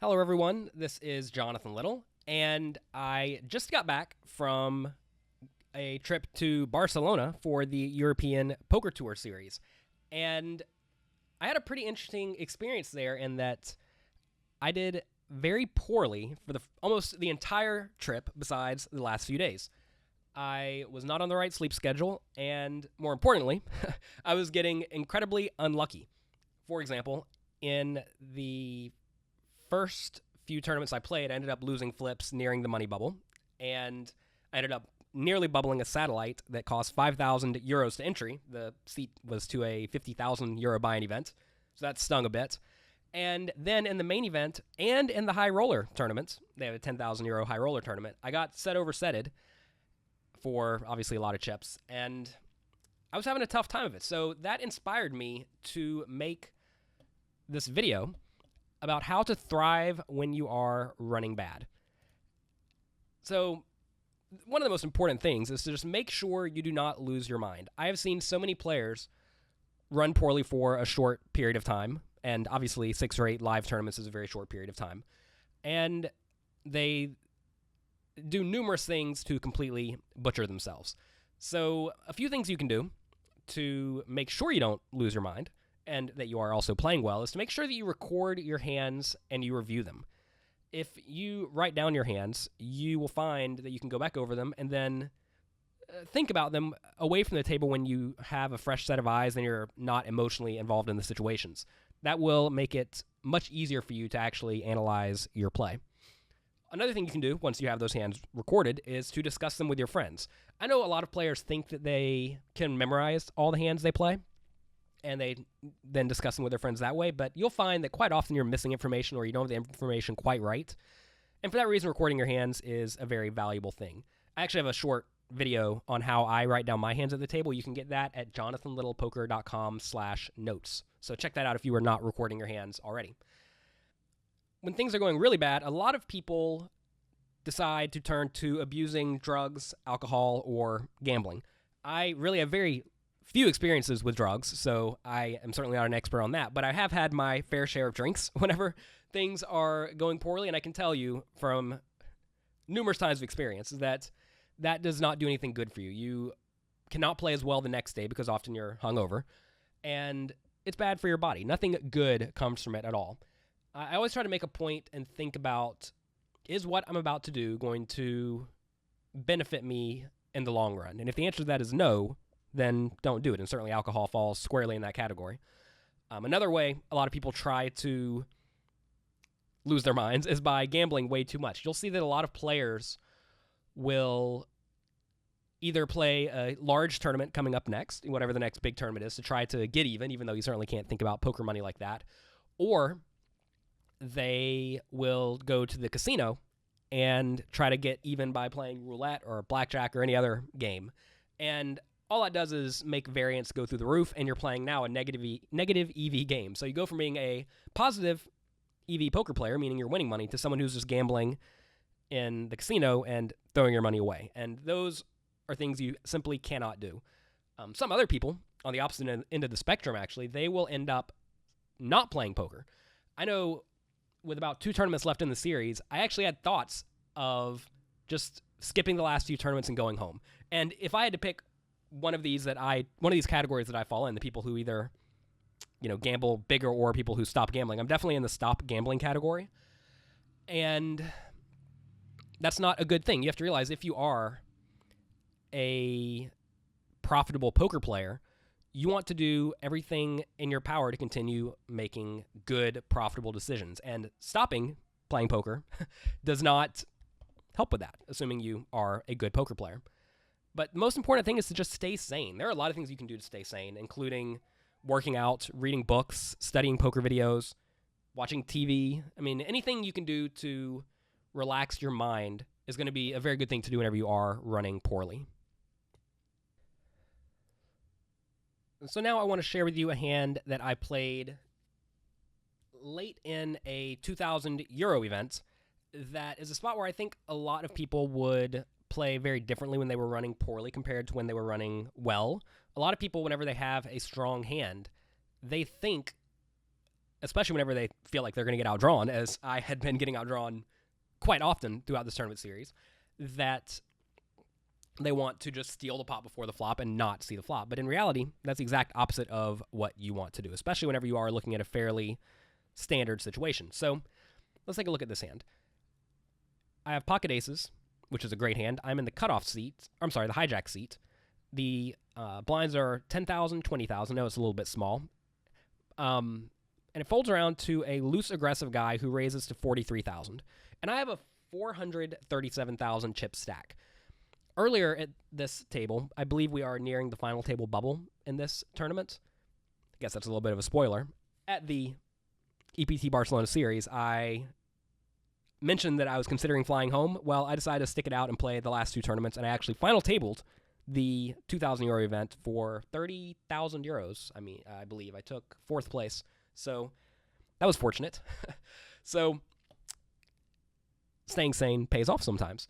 Hello, everyone. This is Jonathan Little, and I just got back from a trip to Barcelona for the European Poker Tour series. And I had a pretty interesting experience there in that I did very poorly for almost the entire trip besides the last few days. I was not on the right sleep schedule, and more importantly, I was getting incredibly unlucky. For example, in the first few tournaments I played, I ended up losing flips nearing the money bubble, and I ended up nearly bubbling a satellite that cost 5,000 euros to entry. The seat was to a 50,000 euro buy-in event, so that stung a bit. And then in the main event and in the high roller tournament, they have a 10,000 euro high roller tournament, I got set oversetted for obviously a lot of chips, and I was having a tough time of it. So that inspired me to make this video about how to thrive when you are running bad. So one of the most important things is to just make sure you do not lose your mind. I have seen so many players run poorly for a short period of time, and obviously 6 or 8 live tournaments is a very short period of time, and they do numerous things to completely butcher themselves. So a few things you can do to make sure you don't lose your mind and that you are also playing well is to make sure that you record your hands and you review them. If you write down your hands, you will find that you can go back over them and then think about them away from the table when you have a fresh set of eyes and you're not emotionally involved in the situations. That will make it much easier for you to actually analyze your play. Another thing you can do once you have those hands recorded is to discuss them with your friends. I know a lot of players think that they can memorize all the hands they play, and they then discuss them with their friends that way, but you'll find that quite often you're missing information or you don't have the information quite right. And for that reason, recording your hands is a very valuable thing. I actually have a short video on how I write down my hands at the table. You can get that at jonathanlittlepoker.com/notes. So check that out if you are not recording your hands already. When things are going really bad, a lot of people decide to turn to abusing drugs, alcohol, or gambling. I really have very few experiences with drugs, so I am certainly not an expert on that, but I have had my fair share of drinks whenever things are going poorly, and I can tell you from numerous times of experience that that does not do anything good for you. You cannot play as well the next day because often you're hungover, and it's bad for your body. Nothing good comes from it at all. I always try to make a point and think about, is what I'm about to do going to benefit me in the long run? And if the answer to that is no, then don't do it. And certainly alcohol falls squarely in that category. Another way a lot of people try to lose their minds is by gambling way too much. You'll see that a lot of players will either play a large tournament coming up next, whatever the next big tournament is, to try to get even though you certainly can't think about poker money like that, or they will go to the casino and try to get even by playing roulette or blackjack or any other game. And all that does is make variance go through the roof, and you're playing now a negative EV game. So you go from being a positive EV poker player, meaning you're winning money, to someone who's just gambling in the casino and throwing your money away. And those are things you simply cannot do. Some other people on the opposite end of the spectrum, actually, they will end up not playing poker. I know with about 2 tournaments left in the series, I actually had thoughts of just skipping the last few tournaments and going home. And if I had to pick one of these categories that I fall in, the people who either, gamble bigger or people who stop gambling, I'm definitely in the stop gambling category. And that's not a good thing. You have to realize if you are a profitable poker player, you want to do everything in your power to continue making good, profitable decisions. And stopping playing poker does not help with that, assuming you are a good poker player. But the most important thing is to just stay sane. There are a lot of things you can do to stay sane, including working out, reading books, studying poker videos, watching TV. I mean, anything you can do to relax your mind is going to be a very good thing to do whenever you are running poorly. So now I want to share with you a hand that I played late in a 2,000 euro event that is a spot where I think a lot of people would play very differently when they were running poorly compared to when they were running well. A lot of people, whenever they have a strong hand, they think especially whenever they feel like they're going to get outdrawn, as I had been getting outdrawn quite often throughout this tournament series, that they want to just steal the pot before the flop and not see the flop. But in reality, that's the exact opposite of what you want to do, especially whenever you are looking at a fairly standard situation. So let's take a look at this hand. I have pocket aces, which is a great hand. I'm in the cutoff seat. I'm sorry, the hijack seat. The blinds are 10,000, 20,000. No, it's a little bit small. And it folds around to a loose aggressive guy who raises to 43,000. And I have a 437,000 chip stack. Earlier at this table, I believe we are nearing the final table bubble in this tournament. I guess that's a little bit of a spoiler. At the EPT Barcelona series, I mentioned that I was considering flying home. Well, I decided to stick it out and play the last two tournaments, and I actually final tabled the 2,000 euro event for 30,000 euros. I believe I took fourth place. So that was fortunate. So staying sane pays off sometimes.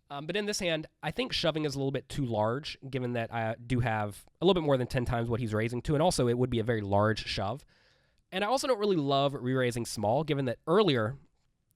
But in this hand, I think shoving is a little bit too large, given that I do have a little bit more than 10 times what he's raising to, and also it would be a very large shove. And I also don't really love re-raising small, given that earlier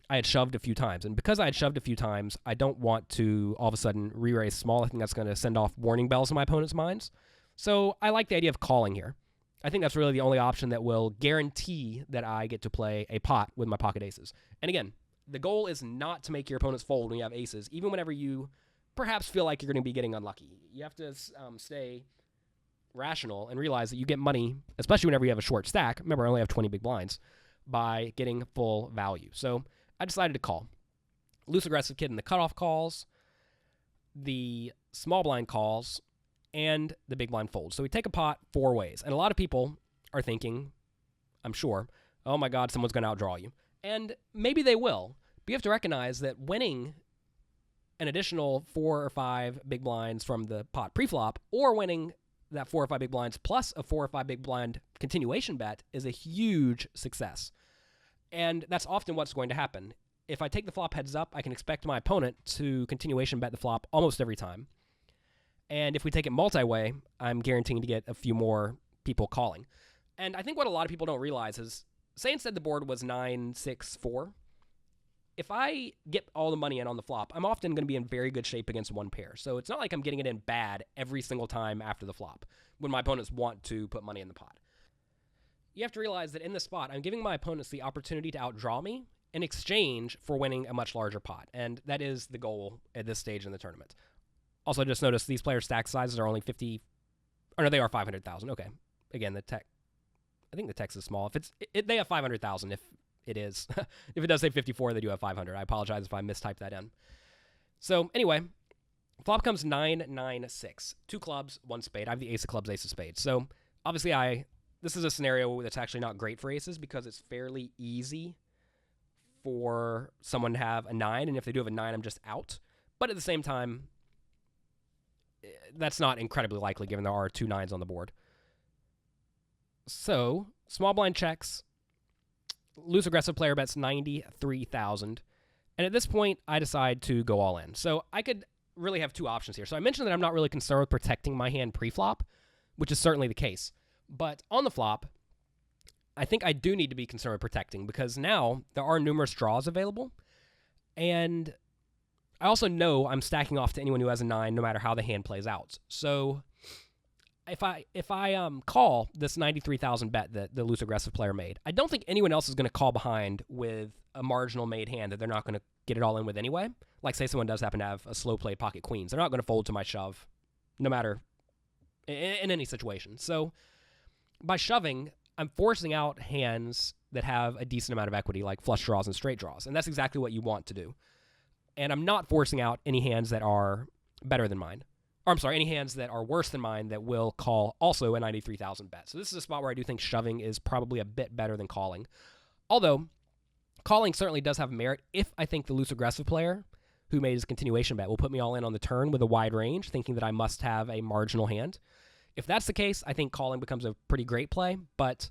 I had shoved a few times. And because I had shoved a few times, I don't want to all of a sudden re-raise small. I think that's going to send off warning bells in my opponent's minds. So I like the idea of calling here. I think that's really the only option that will guarantee that I get to play a pot with my pocket aces. And again, the goal is not to make your opponents fold when you have aces, even whenever you perhaps feel like you're going to be getting unlucky. You have to stay rational and realize that you get money, especially whenever you have a short stack. Remember, I only have 20 big blinds, by getting full value. So I decided to call. Loose aggressive kid in the cutoff calls, the small blind calls, and the big blind folds. So we take a pot four ways. And a lot of people are thinking, I'm sure, oh my God, someone's going to outdraw you. And maybe they will. But you have to recognize that winning an additional 4 or 5 big blinds from the pot preflop, or winning that 4 or 5 big blinds plus a 4 or 5 big blind continuation bet, is a huge success. And that's often what's going to happen. If I take the flop heads up, I can expect my opponent to continuation bet the flop almost every time. And if we take it multi-way, I'm guaranteeing to get a few more people calling. And I think what a lot of people don't realize is, say instead the board was 9-6-4. If I get all the money in on the flop, I'm often going to be in very good shape against one pair. So it's not like I'm getting it in bad every single time after the flop when my opponents want to put money in the pot. You have to realize that in this spot, I'm giving my opponents the opportunity to outdraw me in exchange for winning a much larger pot. And that is the goal at this stage in the tournament. Also, just notice these players' stack sizes are only 50, or no, they are 500,000. Okay. Again, I think the text is small. If they have 500,000, if it is. If it does say 54, they do have 500. I apologize if I mistyped that in. So anyway, flop comes 9-9-6. 2 clubs, 1 spade. I have the ace of clubs, ace of spades. So obviously this is a scenario that's actually not great for aces because it's fairly easy for someone to have a 9, and if they do have a 9, I'm just out. But at the same time, that's not incredibly likely given there are 2 9s on the board. So, small blind checks. Loose aggressive player bets 93,000. And at this point, I decide to go all in. So I could really have 2 options here. So I mentioned that I'm not really concerned with protecting my hand pre-flop, which is certainly the case. But on the flop, I think I do need to be concerned with protecting because now there are numerous draws available. And I also know I'm stacking off to anyone who has a 9 no matter how the hand plays out. So if I call this 93,000 bet that the loose aggressive player made, I don't think anyone else is going to call behind with a marginal made hand that they're not going to get it all in with anyway. Like say someone does happen to have a slow played pocket queens. They're not going to fold to my shove no matter in any situation. So by shoving, I'm forcing out hands that have a decent amount of equity like flush draws and straight draws. And that's exactly what you want to do. And I'm not forcing out any hands that are better than mine. Or I'm sorry, any hands that are worse than mine that will call also a 93,000 bet. So this is a spot where I do think shoving is probably a bit better than calling. Although, calling certainly does have merit if I think the loose aggressive player who made his continuation bet will put me all in on the turn with a wide range, thinking that I must have a marginal hand. If that's the case, I think calling becomes a pretty great play. But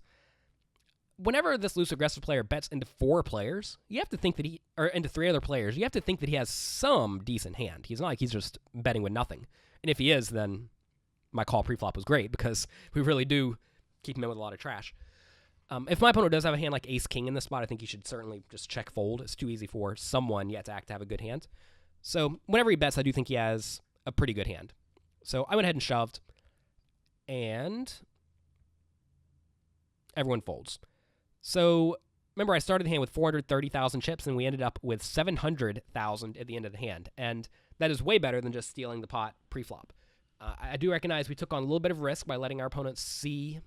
whenever this loose aggressive player bets into 4 players, you have to think that or into 3 other players, you have to think that he has some decent hand. He's not like he's just betting with nothing. And if he is, then my call preflop was great because we really do keep him in with a lot of trash. If my opponent does have a hand like ace-king in this spot, I think you should certainly just check fold. It's too easy for someone yet to act to have a good hand. So whenever he bets, I do think he has a pretty good hand. So I went ahead and shoved, and everyone folds. So remember, I started the hand with 430,000 chips, and we ended up with 700,000 at the end of the hand. And that is way better than just stealing the pot pre-flop. I do recognize we took on a little bit of risk by letting our opponents see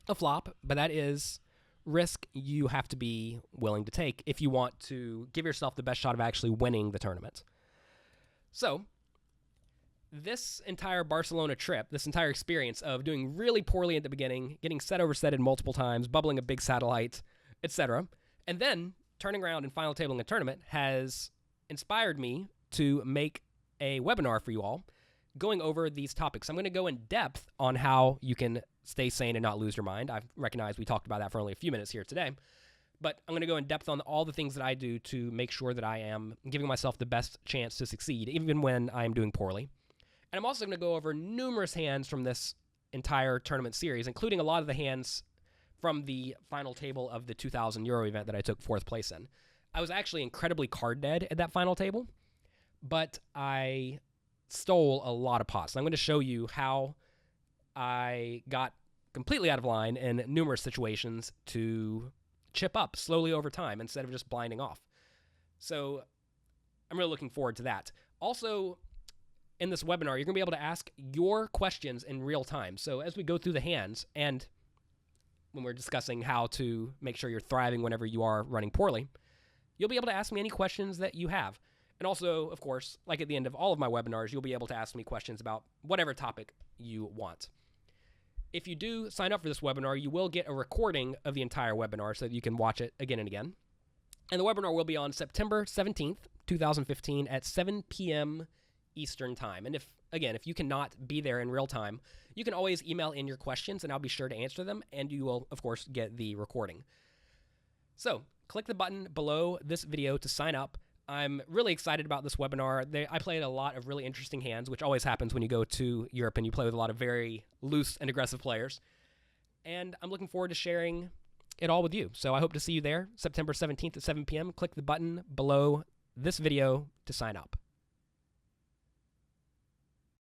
a flop, but that is risk you have to be willing to take if you want to give yourself the best shot of actually winning the tournament. So this entire Barcelona trip, this entire experience of doing really poorly at the beginning, getting set oversetted multiple times, bubbling a big satellite, etc., and then turning around and final tabling a tournament has inspired me to make a webinar for you all going over these topics. I'm going to go in depth on how you can stay sane and not lose your mind. I recognize we talked about that for only a few minutes here today, but I'm going to go in depth on all the things that I do to make sure that I am giving myself the best chance to succeed, even when I am doing poorly. And I'm also going to go over numerous hands from this entire tournament series, including a lot of the hands from the final table of the 2,000 euro event that I took 4th place in. I was actually incredibly card dead at that final table, but I stole a lot of pots. And I'm going to show you how I got completely out of line in numerous situations to chip up slowly over time instead of just blinding off. So I'm really looking forward to that. Also, in this webinar, you're going to be able to ask your questions in real time. So as we go through the hands, and when we're discussing how to make sure you're thriving whenever you are running poorly, you'll be able to ask me any questions that you have. And also, of course, like at the end of all of my webinars, you'll be able to ask me questions about whatever topic you want. If you do sign up for this webinar, you will get a recording of the entire webinar so that you can watch it again and again. And the webinar will be on September 17th, 2015 at 7 p.m. Eastern Time. And if you cannot be there in real time, you can always email in your questions and I'll be sure to answer them, and you will, of course, get the recording. So click the button below this video to sign up. I'm really excited about this webinar. I played a lot of really interesting hands, which always happens when you go to Europe and you play with a lot of very loose and aggressive players. And I'm looking forward to sharing it all with you. So I hope to see you there September 17th at 7 p.m. Click the button below this video to sign up.